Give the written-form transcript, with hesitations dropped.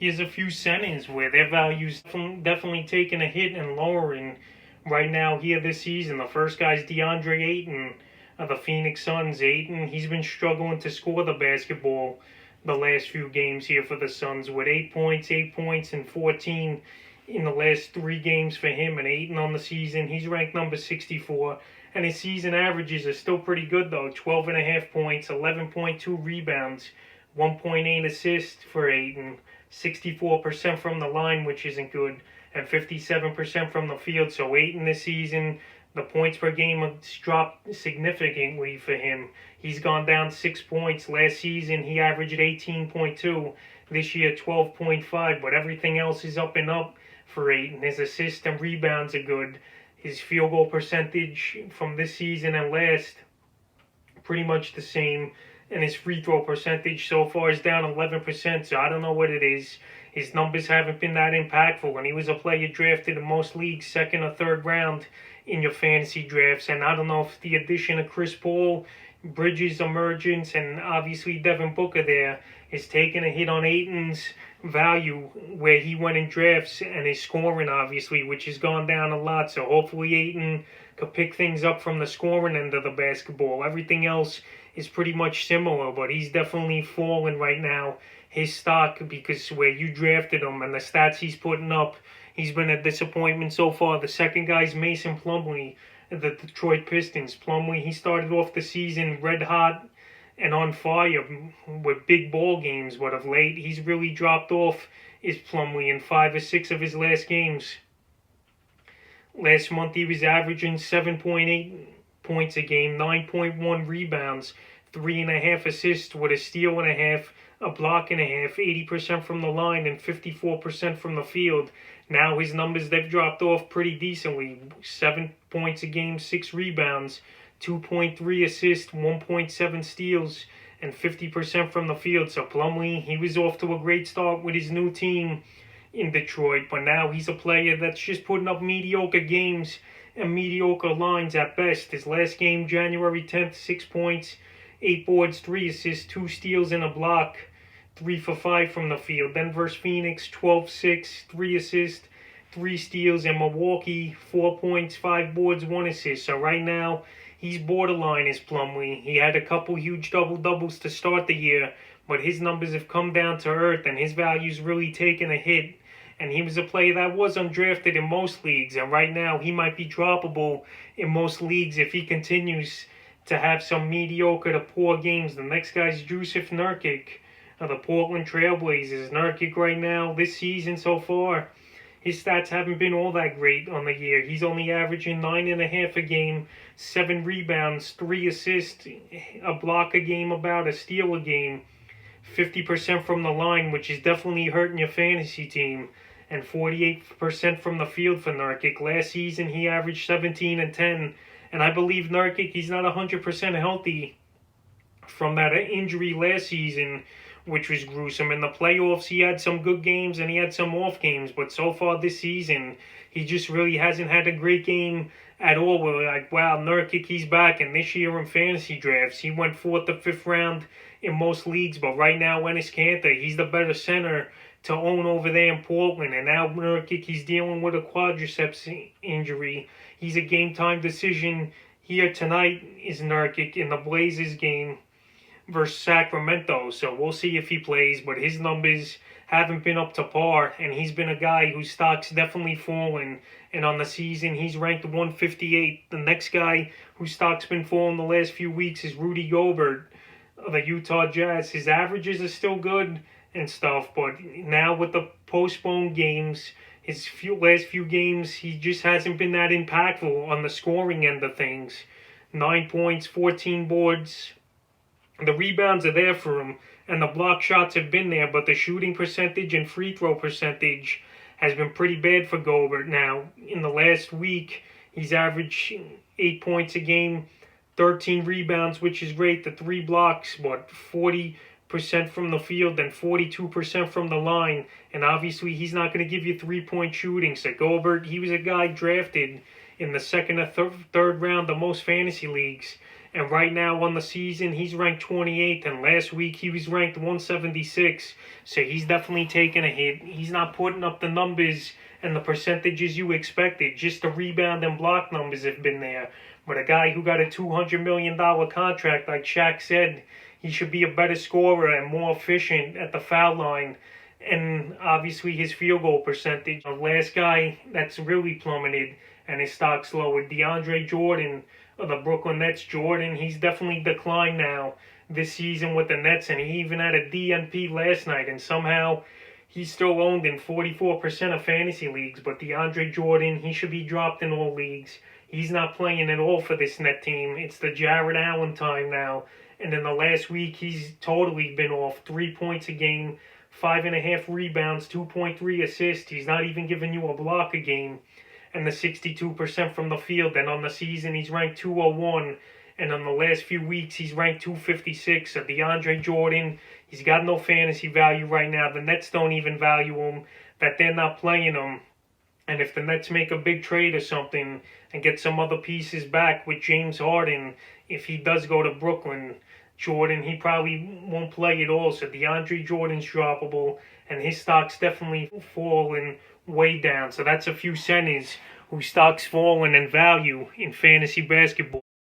Here's a few centers where their value's definitely taking a hit and lowering right now here this season. The first guy's Deandre Ayton of the Phoenix Suns. Ayton, he's been struggling to score the basketball the last few games here for the Suns with 8 points, and 14 in the last 3 games for him. And Ayton on the season, he's ranked number 64. And his season averages are still pretty good, though. 12.5 points, 11.2 rebounds, 1.8 assists for Ayton, 64% from the line, which isn't good, and 57% from the field. So Ayton this season, the points per game have dropped significantly for him. He's gone down 6 points. Last season, he averaged 18.2. This year, 12.5. But everything else is up and up for Ayton. His assists and rebounds are good. His field goal percentage from this season and last, pretty much the same. And his free throw percentage so far is down 11%, so I don't know what it is. His numbers haven't been that impactful, and he was a player drafted in most leagues second or third round in your fantasy drafts. And I don't know if the addition of Chris Paul, Bridges' emergence, and obviously Devin Booker there is taking a hit on Ayton's value where he went in drafts, and his scoring obviously, which has gone down a lot. So hopefully Ayton could pick things up from the scoring end of the basketball. Everything else is pretty much similar, but he's definitely falling right now, his stock, because where you drafted him and the stats he's putting up, he's been a disappointment so far. The second guy's Mason Plumlee, the Detroit Pistons. Plumlee, he started off the season red hot and on fire with big ball games, but of late he's really dropped off, is Plumlee, in 5 or 6 of his last games. Last month he was averaging 7.8 points a game, 9.1 rebounds, 3.5 assists with a steal and a half, a block and a half, 80% from the line and 54% from the field. Now his numbers, they've dropped off pretty decently. 7 points a game, 6 rebounds, 2.3 assists, 1.7 steals, and 50% from the field. So Plumlee, he was off to a great start with his new team in Detroit, but now he's a player that's just putting up mediocre games and mediocre lines at best. His last game, January 10th, 6 points, 8 boards, 3 assists, 2 steals, and a block, 3 for 5 from the field. Then versus Phoenix, 12-6, 3 assists, 3 steals, and Milwaukee, 4 points, 5 boards, 1 assist. So right now, he's borderline, is Plumlee. He had a couple huge double-doubles to start the year, but his numbers have come down to earth, and his value's really taken a hit. And he was a player that was undrafted in most leagues, and right now he might be droppable in most leagues if he continues to have some mediocre to poor games. The next guy's Jusuf Nurkic of the Portland Trailblazers. Nurkic right now, this season so far, his stats haven't been all that great on the year. He's only averaging 9.5 a game, 7 rebounds, 3 assists, a block a game, about a steal a game, 50% from the line, which is definitely hurting your fantasy team, and 48% from the field for Nurkic. Last season, he averaged 17 and 10, and I believe Nurkic, he's not 100% healthy from that injury last season, which was gruesome. In the playoffs, he had some good games and he had some off games, but so far this season, he just really hasn't had a great game at all. We're like, wow, Nurkic, he's back. And this year in fantasy drafts, he went 4th or 5th round in most leagues, but right now, Enes Kanter, he's the better center to own over there in Portland. And now Nurkic, he's dealing with a quadriceps injury. He's a game-time decision here tonight, is Nurkic, in the Blazers game versus Sacramento. So we'll see if he plays, but his numbers haven't been up to par, and he's been a guy whose stock's definitely fallen. And on the season, he's ranked 158. The next guy whose stock's been falling the last few weeks is Rudy Gobert of the Utah Jazz. His averages are still good and stuff, but now with the postponed games, his last few games, he just hasn't been that impactful on the scoring end of things. 9 points, 14 boards. The rebounds are there for him, and the block shots have been there, but the shooting percentage and free throw percentage has been pretty bad for Gobert. Now, in the last week, he's averaged 8 points a game, 13 rebounds, which is great, the 3 blocks, but 40% from the field and 42% from the line. And obviously, he's not going to give you 3-point shooting. So Gobert, he was a guy drafted in the second or third round of most fantasy leagues, And right now on the season, he's ranked 28th, and last week he was ranked 176. So he's definitely taking a hit. He's not putting up the numbers and the percentages you expected. Just the rebound and block numbers have been there. But a guy who got a $200 million contract, like Shaq said, he should be a better scorer and more efficient at the foul line. And obviously his field goal percentage. The last guy that's really plummeted and his stock's lower, DeAndre Jordan of the Brooklyn Nets. Jordan, he's definitely declined now this season with the Nets, and he even had a DNP last night, and somehow he's still owned in 44% of fantasy leagues. But DeAndre Jordan, he should be dropped in all leagues. He's not playing at all for this Net team. It's the Jared Allen time now. And in the last week, he's totally been off. 3 points a game, 5.5 rebounds, 2.3 assists. He's not even giving you a block a game. And the 62% from the field. And on the season, he's ranked 201. And on the last few weeks, he's ranked 256. So DeAndre Jordan, he's got no fantasy value right now. The Nets don't even value him, that they're not playing him. And if the Nets make a big trade or something and get some other pieces back with James Harden, if he does go to Brooklyn, Jordan, he probably won't play at all. So DeAndre Jordan's droppable, and his stock's definitely falling way down. So that's a few centers whose stock's fallen in value in fantasy basketball.